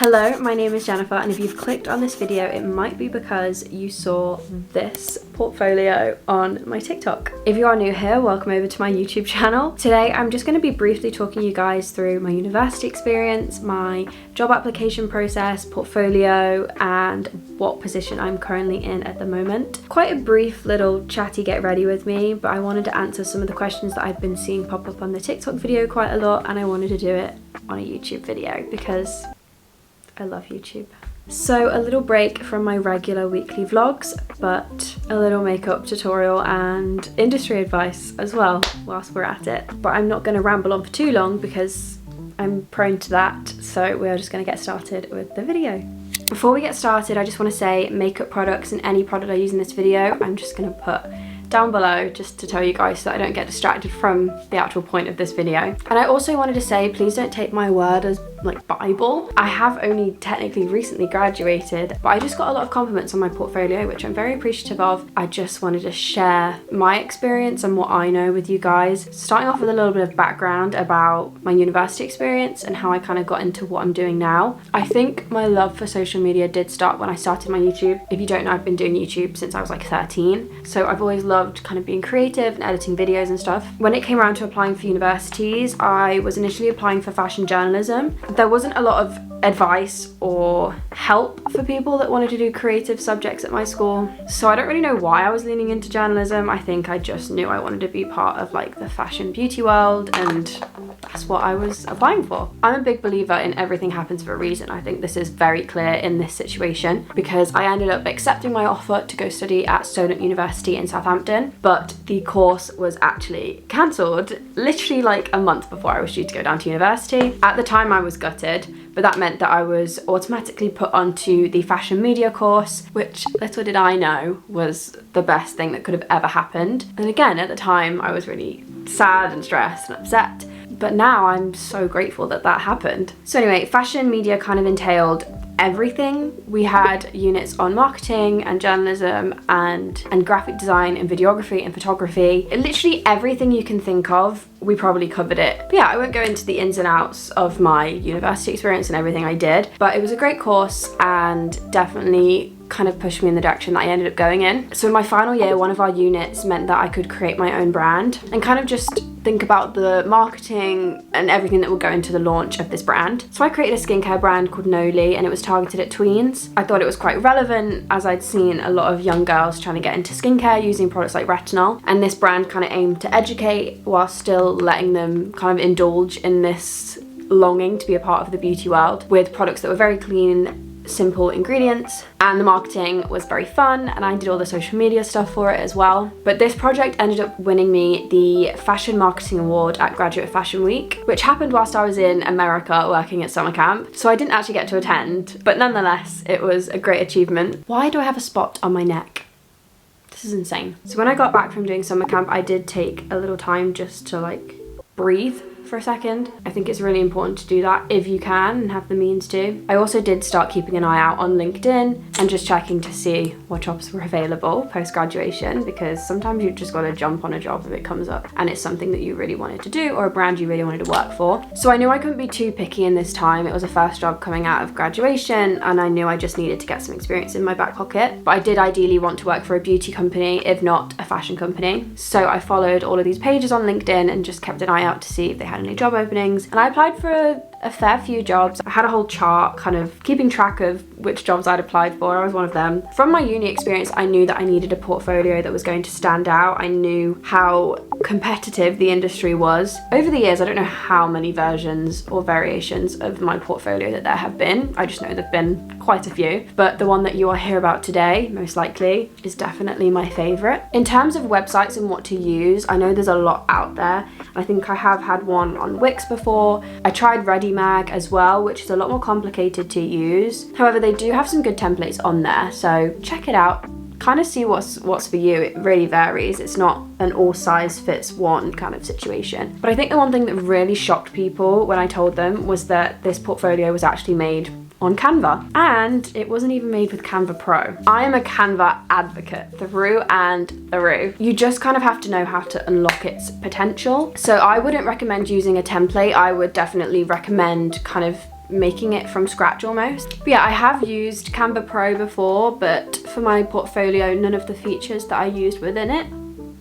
Hello, my name is Jennifer, and if you've clicked on this video, it might be because you saw this portfolio on my TikTok. If you are new here, welcome over to my YouTube channel. Today, I'm just going to be briefly talking you guys through my university experience, my job application process, portfolio, and what position I'm currently in at the moment. Quite a brief little chatty get ready with me, but I wanted to answer some of the questions that I've been seeing pop up on the TikTok video quite a lot, and I wanted to do it on a YouTube video because I love YouTube. So a little break from my regular weekly vlogs, but a little makeup tutorial and industry advice as well whilst we're at it. But I'm not going to ramble on for too long because I'm prone to that, so we are just going to get started with the video. Before we get started, I just want to say makeup products and any product I use in this video, I'm just going to put down below just to tell you guys so that I don't get distracted from the actual point of this video. And I also wanted to say, please don't take my word as like Bible. I have only technically recently graduated, but I just got a lot of compliments on my portfolio, which I'm very appreciative of. I just wanted to share my experience and what I know with you guys. Starting off with a little bit of background about my university experience and how I kind of got into what I'm doing now. I think my love for social media did start when I started my YouTube. If you don't know, I've been doing YouTube since I was like 13. So I've always loved kind of being creative and editing videos and stuff. When it came around to applying for universities, I was initially applying for fashion journalism. There wasn't a lot of advice or help for people that wanted to do creative subjects at my school. So I don't really know why I was leaning into journalism. I think I just knew I wanted to be part of like the fashion beauty world, and that's what I was applying for. I'm a big believer in everything happens for a reason. I think this is very clear in this situation because I ended up accepting my offer to go study at Solent University in Southampton, but the course was actually cancelled literally like a month before I was due to go down to university. At the time I was gutted, but that meant that I was automatically put onto the fashion media course, which little did I know was the best thing that could have ever happened. And again, at the time I was really sad and stressed and upset, but now I'm so grateful that that happened. So anyway, fashion media kind of entailed everything. We had units on marketing and journalism and graphic design and videography and photography. Literally everything you can think of, we probably covered it. But yeah, I won't go into the ins and outs of my university experience and everything I did, but it was a great course and definitely kind of pushed me in the direction that I ended up going in. So in my final year, one of our units meant that I could create my own brand and kind of just think about the marketing and everything that would go into the launch of this brand. So I created a skincare brand called Noli, and it was targeted at tweens. I thought it was quite relevant as I'd seen a lot of young girls trying to get into skincare using products like retinol, and this brand kind of aimed to educate while still letting them kind of indulge in this longing to be a part of the beauty world with products that were very clean, simple ingredients, and the marketing was very fun, and I did all the social media stuff for it as well. But this project ended up winning me the Fashion Marketing Award at Graduate Fashion Week, which happened whilst I was in America working at summer camp, so I didn't actually get to attend, but nonetheless it was a great achievement. Why do I have a spot on my neck? This is insane. So when I got back from doing summer camp, I did take a little time just to like breathe for a second. I think it's really important to do that if you can and have the means to. I also did start keeping an eye out on LinkedIn and just checking to see what jobs were available post-graduation, because sometimes you've just got to jump on a job if it comes up and it's something that you really wanted to do or a brand you really wanted to work for. So I knew I couldn't be too picky in this time. It was a first job coming out of graduation, and I knew I just needed to get some experience in my back pocket. But I did ideally want to work for a beauty company, if not a fashion company. So I followed all of these pages on LinkedIn and just kept an eye out to see if they had any job openings, and I applied for a fair few jobs. I had a whole chart kind of keeping track of which jobs I'd applied for. I was one of them. From my uni experience, I knew that I needed a portfolio that was going to stand out. I knew how competitive the industry was. Over the years, I don't know how many versions or variations of my portfolio that there have been. I just know there've been quite a few, but the one that you will hear about today, most likely, is definitely my favorite. In terms of websites and what to use, I know there's a lot out there. I think I have had one on Wix before. I tried Mag as well, which is a lot more complicated to use. However, they do have some good templates on there, so check it out. Kind of see what's for you. It really varies. It's not an all size fits one kind of situation. But I think the one thing that really shocked people when I told them was that this portfolio was actually made on Canva, and it wasn't even made with Canva Pro. I am a Canva advocate through and through. You just kind of have to know how to unlock its potential. So I wouldn't recommend using a template. I would definitely recommend kind of making it from scratch almost. But yeah, I have used Canva Pro before, but for my portfolio, none of the features that I used within it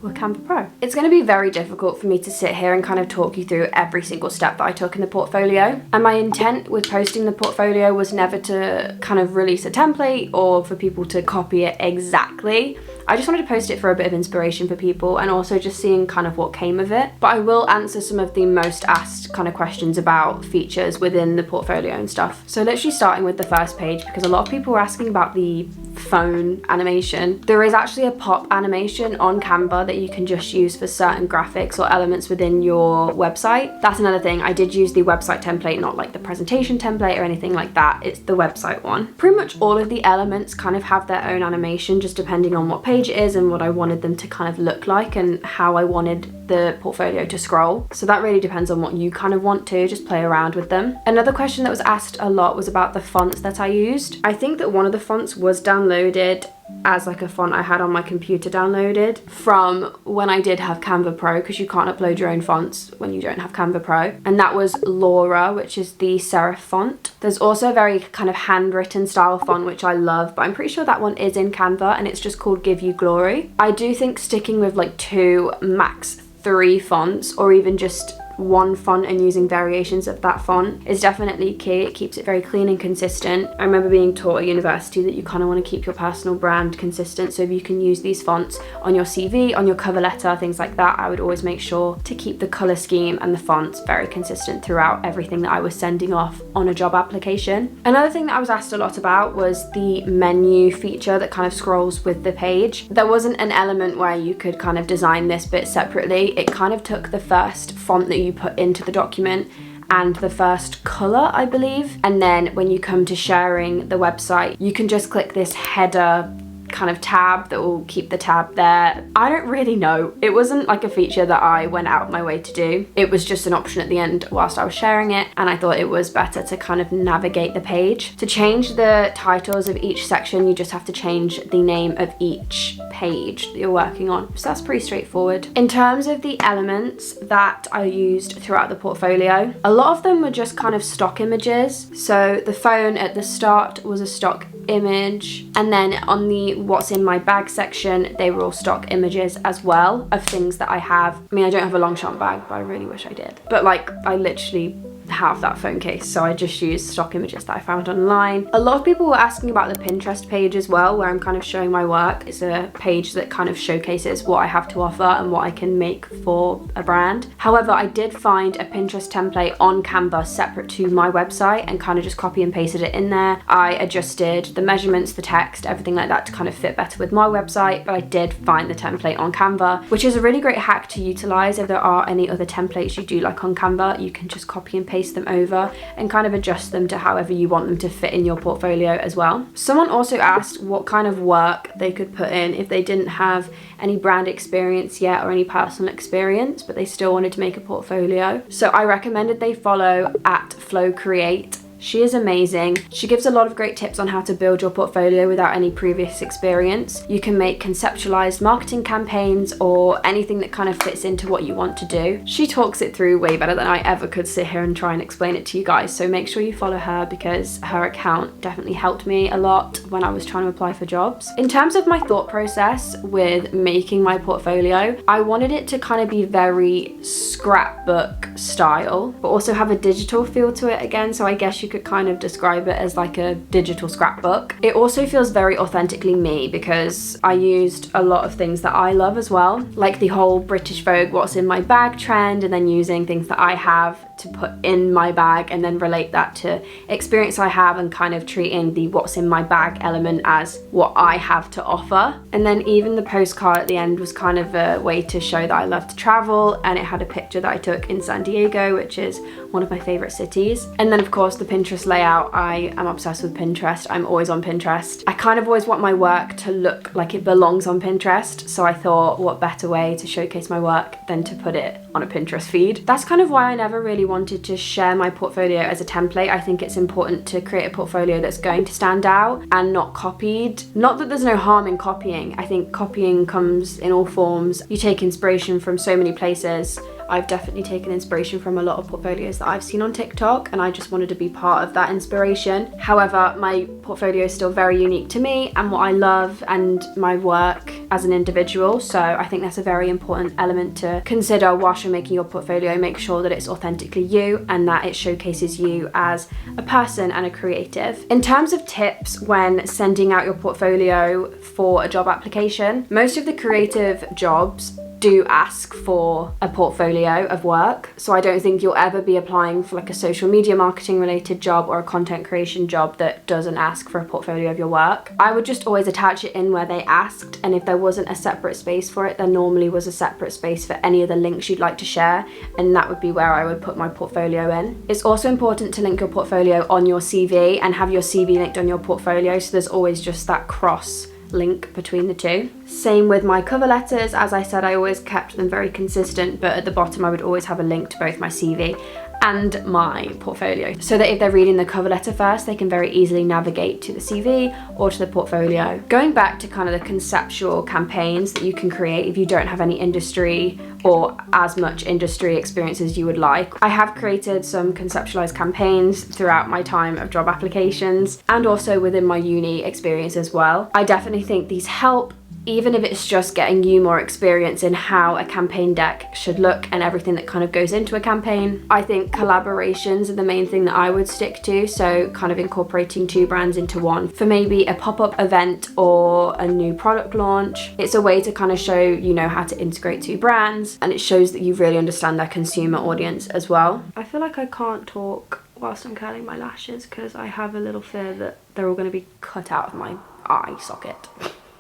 were Canva Pro. It's going to be very difficult for me to sit here and kind of talk you through every single step that I took in the portfolio. And my intent with posting the portfolio was never to kind of release a template or for people to copy it exactly. I just wanted to post it for a bit of inspiration for people and also just seeing kind of what came of it. But I will answer some of the most asked kind of questions about features within the portfolio and stuff. So literally starting with the first page, because a lot of people were asking about the phone animation. There is actually a pop animation on Canva that you can just use for certain graphics or elements within your website. That's another thing. I did use the website template, not like the presentation template or anything like that. It's the website one. Pretty much all of the elements kind of have their own animation, just depending on what page it is and what I wanted them to kind of look like and how I wanted the portfolio to scroll. So that really depends on what you kind of want to just play around with them. Another question that was asked a lot was about the fonts that I used. I think that one of the fonts was downloaded as like a font I had on my computer downloaded from when I did have Canva Pro, because you can't upload your own fonts when you don't have Canva Pro, and that was Laura, which is the serif font. There's also a very kind of handwritten style font which I love, but I'm pretty sure that one is in Canva and it's just called Give You Glory. I do think sticking with like 2 max 3 fonts, or even just one font and using variations of that font, is definitely key. It keeps it very clean and consistent. I remember being taught at university that you kind of want to keep your personal brand consistent, so if you can use these fonts on your CV, on your cover letter, things like that, I would always make sure to keep the color scheme and the fonts very consistent throughout everything that I was sending off on a job application. Another thing that I was asked a lot about was the menu feature that kind of scrolls with the page. There wasn't an element where you could kind of design this bit separately. It kind of took the first font that you put into the document and the first color, I believe, and then when you come to sharing the website, you can just click this header kind of tab that will keep the tab there. I don't really know. It wasn't like a feature that I went out of my way to do. It was just an option at the end whilst I was sharing it, and I thought it was better to kind of navigate the page. To change the titles of each section, you just have to change the name of each page that you're working on. So that's pretty straightforward. In terms of the elements that I used throughout the portfolio, a lot of them were just kind of stock images. So the phone at the start was a stock image, and then on the what's in my bag section, they were all stock images as well of things that I have. I mean, I don't have a Longchamp bag, but I really wish I did. But like, I literally have that phone case, so I just use stock images that I found online. A lot of people were asking about the Pinterest page as well, where I'm kind of showing my work. It's a page that kind of showcases what I have to offer and what I can make for a brand. However, I did find a Pinterest template on Canva separate to my website and kind of just copy and pasted it in there. I adjusted the measurements, the text, everything like that to kind of fit better with my website, but I did find the template on Canva, which is a really great hack to utilize. If there are any other templates you do like on Canva, you can just copy and paste them over and kind of adjust them to however you want them to fit in your portfolio as well. Someone also asked what kind of work they could put in if they didn't have any brand experience yet or any personal experience, but they still wanted to make a portfolio. So I recommended they follow @FlowCreate. She is amazing. She gives a lot of great tips on how to build your portfolio without any previous experience. You can make conceptualized marketing campaigns or anything that kind of fits into what you want to do. She talks it through way better than I ever could sit here and try and explain it to you guys. So make sure you follow her, because her account definitely helped me a lot when I was trying to apply for jobs. In terms of my thought process with making my portfolio, I wanted it to kind of be very scrapbook style, but also have a digital feel to it again. So I guess you could kind of describe it as like a digital scrapbook. It also feels very authentically me, because I used a lot of things that I love as well, like the whole British Vogue what's in my bag trend, and then using things that I have to put in my bag and then relate that to experience I have, and kind of treating the what's in my bag element as what I have to offer. And then even the postcard at the end was kind of a way to show that I love to travel, and it had a picture that I took in San Diego, which is one of my favorite cities. And then of course the Pinterest layout. I am obsessed with Pinterest. I'm always on Pinterest. I kind of always want my work to look like it belongs on Pinterest, so I thought what better way to showcase my work than to put it on a Pinterest feed. That's kind of why I never really wanted to share my portfolio as a template. I think it's important to create a portfolio that's going to stand out and not copied. Not that there's no harm in copying. I think copying comes in all forms. You take inspiration from so many places. I've definitely taken inspiration from a lot of portfolios that I've seen on TikTok, and I just wanted to be part of that inspiration. However, my portfolio is still very unique to me and what I love and my work as an individual. So I think that's a very important element to consider whilst you're making your portfolio. Make sure that it's authentically you and that it showcases you as a person and a creative. In terms of tips when sending out your portfolio for a job application, most of the creative jobs do ask for a portfolio of work. So I don't think you'll ever be applying for like a social media marketing related job or a content creation job that doesn't ask for a portfolio of your work. I would just always attach it in where they asked, and if there wasn't a separate space for it, there normally was a separate space for any of the links you'd like to share, and that would be where I would put my portfolio in. It's also important to link your portfolio on your CV and have your CV linked on your portfolio, so there's always just that cross link between the two. Same with my cover letters. As I said, I always kept them very consistent, but at the bottom I would always have a link to both my CV and my portfolio, so that if they're reading the cover letter first, they can very easily navigate to the CV or to the portfolio. Going back to kind of the conceptual campaigns that you can create if you don't have any industry or as much industry experience as you would like. I have created some conceptualized campaigns throughout my time of job applications and also within my uni experience as well. I definitely think these help, even if it's just getting you more experience in how a campaign deck should look and everything that kind of goes into a campaign. I think collaborations are the main thing that I would stick to, so kind of incorporating two brands into one for maybe a pop-up event or a new product launch. It's a way to kind of show you know how to integrate two brands, and it shows that you really understand their consumer audience as well. I feel like I can't talk whilst I'm curling my lashes because I have a little fear that they're all going to be cut out of my eye socket.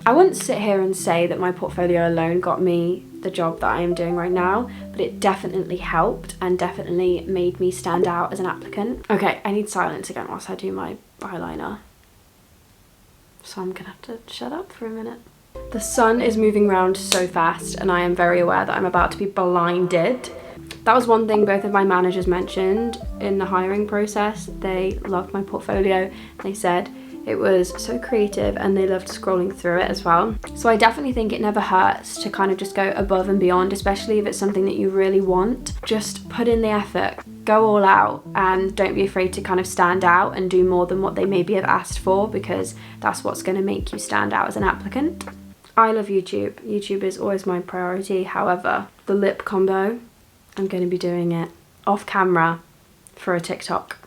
I wouldn't sit here and say that my portfolio alone got me the job that I am doing right now, but it definitely helped and definitely made me stand out as an applicant. Okay, I need silence again whilst I do my eyeliner, so I'm gonna have to shut up for a minute. The sun is moving around so fast and I am very aware that I'm about to be blinded. That was one thing both of my managers mentioned in the hiring process. They loved my portfolio. They said it was so creative and they loved scrolling through it as well. So I definitely think it never hurts to kind of just go above and beyond, especially if it's something that you really want. Just put in the effort, go all out, and don't be afraid to kind of stand out and do more than what they maybe have asked for, because that's what's going to make you stand out as an applicant. I love YouTube. YouTube is always my priority. However, the lip combo, I'm going to be doing it off camera for a TikTok.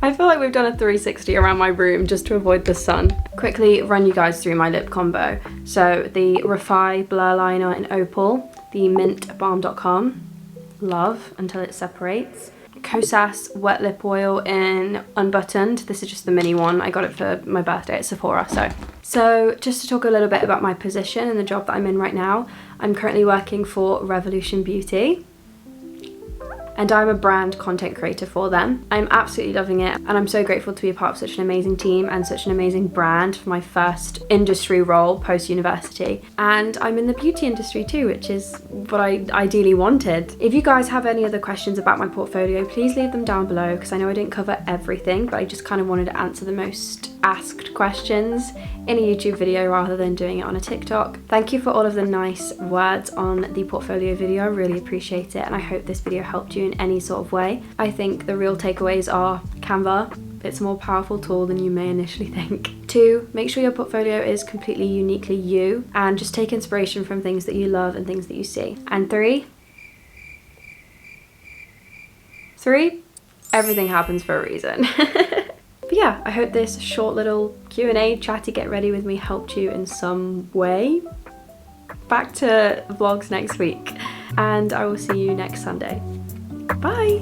I feel like we've done a 360 around my room just to avoid the sun. Quickly run you guys through my lip combo. So the Refi Blur Liner in Opal, the Mint Balm.com, love until it separates. Kosas Wet Lip Oil in Unbuttoned. This is just the mini one. I got it for my birthday at Sephora. So just to talk a little bit about my position and the job that I'm in right now, I'm currently working for Revolution Beauty, and I'm a brand content creator for them. I'm absolutely loving it, and I'm so grateful to be a part of such an amazing team and such an amazing brand for my first industry role post-university. And I'm in the beauty industry too, which is what I ideally wanted. If you guys have any other questions about my portfolio, please leave them down below, because I know I didn't cover everything, but I just kind of wanted to answer the most asked questions in a YouTube video rather than doing it on a TikTok. Thank you for all of the nice words on the portfolio video. I really appreciate it, and I hope this video helped you in any sort of way. I think the real takeaways are Canva. It's a more powerful tool than you may initially think. 2, make sure your portfolio is completely uniquely you, and just take inspiration from things that you love and things that you see. And 3, everything happens for a reason. But yeah, I hope this short little Q&A chatty get ready with me helped you in some way. Back to vlogs next week, and I will see you next Sunday. Bye!